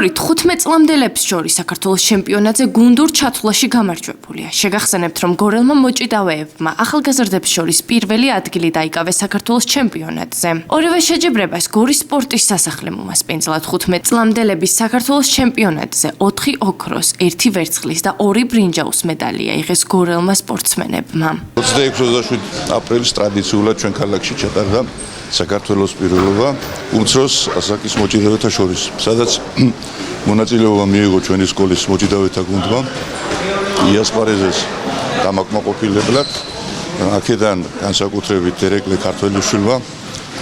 გორი 15 წლამდელებს შორის საქართველოს ჩემპიონატზე გუნდურ ჩათვლაში გამარჯვებულია. შეგახსენებთ, რომ გორელმა მოჭიდავეებმა ახალგაზრდებს შორის პირველი ადგილი დაიკავეს საქართველოს ჩემპიონატზე. ორივე შეჯიბრებას გორის სპორტის სასახლე მომასპინძლა 15 წლამდელების საქართველოს ჩემპიონატზე 4 ოქროს, 1 ვერცხლის და 2 ბრინჯაოს მედალი აიღეს გორელმა სპორტსმენებმა. 26-27 აპრილის ტრადიციულად ჩვენ ქალაქში ჩატარდა საქართველოს პირველობა უმცროს ასაკის მოჭიდავეთა შორის, სადაც მონაწილეობა მიიღო ჩვენი სკოლის მოჭიდავეთა გუნდმა იასპარეზეს დამაკმაყოფილებლად, აქედან განსაკუთრებით ერეკლე ქართველიშვილმა,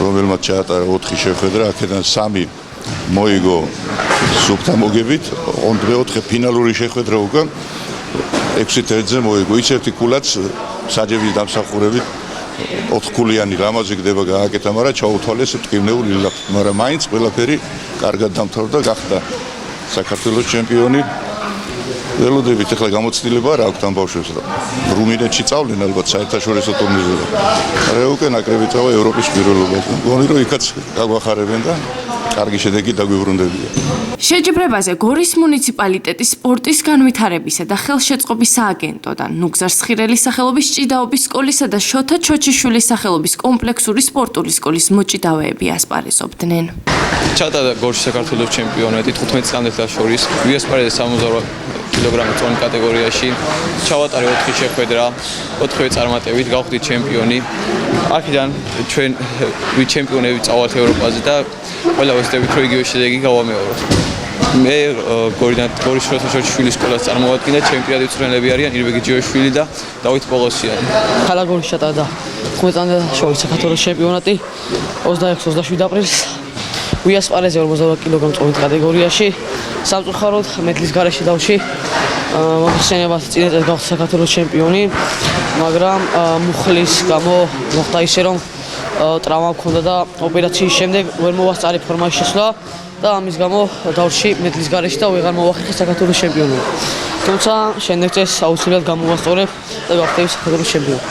რომელმაც ჩაატარა 4 შეხვედრა, აქედან 3 მოიგო სუფთა მოგებით, 4 ფინალური შეხვედრა უკვე 6 თერგზე მოიგო. ის ერთი კულაც საჯების დამსახურებით 4-ქულიანი ლამაზი გდება გააკეთა, მაგრამ ჩაუთვალეს ტკივნეულ ილაფ, მაგრამ მაინც ყველაფერი კარგად დამთავრდა, გახდა საქართველოს ჩემპიონი. ველოდებით ახლა გამოცდილება რა აქვს ამ ბავშვებს, რუმინეთში წავლენ ალბათ საერთაშორისო ტურნირზე. არა უკვე ნაკრები წავა ევროპის პირველობაზე. მგონი რომ იქაც გაგვახარებენ და კარგი შედეგი დაგვიბრუნდებიან. შეჯიბრებაზე გორის მუნიციპალიტეტის სპორტის განვითარებისა და ხელშეწყობის სააგენტო და ნუგზარ სხირელის სახელობის ჭიდაობის სკოლისა და შოთა ჩოჩიშვილის სახელობის კომპლექსური სპორტული სკოლის მოჭიდავეები ასპარეზობდნენ. ჩატარდა გორში საქართველოს ჩემპიონატი 15 წლამდელთა შორის ვიასპარეზე 68 კილოგრამის წონის კატეგორიაში. ჩავატარე 4 შეხვედრა, 4 წარმატებით გავხდით ჩემპიონი. აქედან ჩვენ ჩემპიონები წავალთ ევროპაზე და ყველა ვეცდებით რომ იგივე შედეგი გავამეოროთ. მე გორის შოთა ჩოჩიშვილის სკოლას წარმოვადგინდა, ჩემპიონატის მწვრთნელები არიან ირვე გიჯიშვილი და დავით პოგოსიანი. ქალაქ გორში ჩატარდა 15 წლამდელთა შორის საქართველოს ჩემპიონატი 26-27 აპრილს. ვიასპარეზე 42 კილოგრამ წონის კატეგორიაში. სამწუხაროდ მედლის გარეშე დავში მოხსენებათ წინა წელს გავხდა საქართველოს ჩემპიონი, მაგრამ მუხლის გამო მოხდა ისე რომ ტრავმა მქონდა და ოპერაციის შემდეგ ვერ მოვასწარე ფორმაში შესვლა და ამის გამო დავში მედლის გარეშე და ვეღარ მოვახერხე საქართველოს ჩემპიონობა. თუმცა შემდეგ წელს აუცილებლად გამოვასწორებ და გავხდები საქართველოს ჩემპიონი.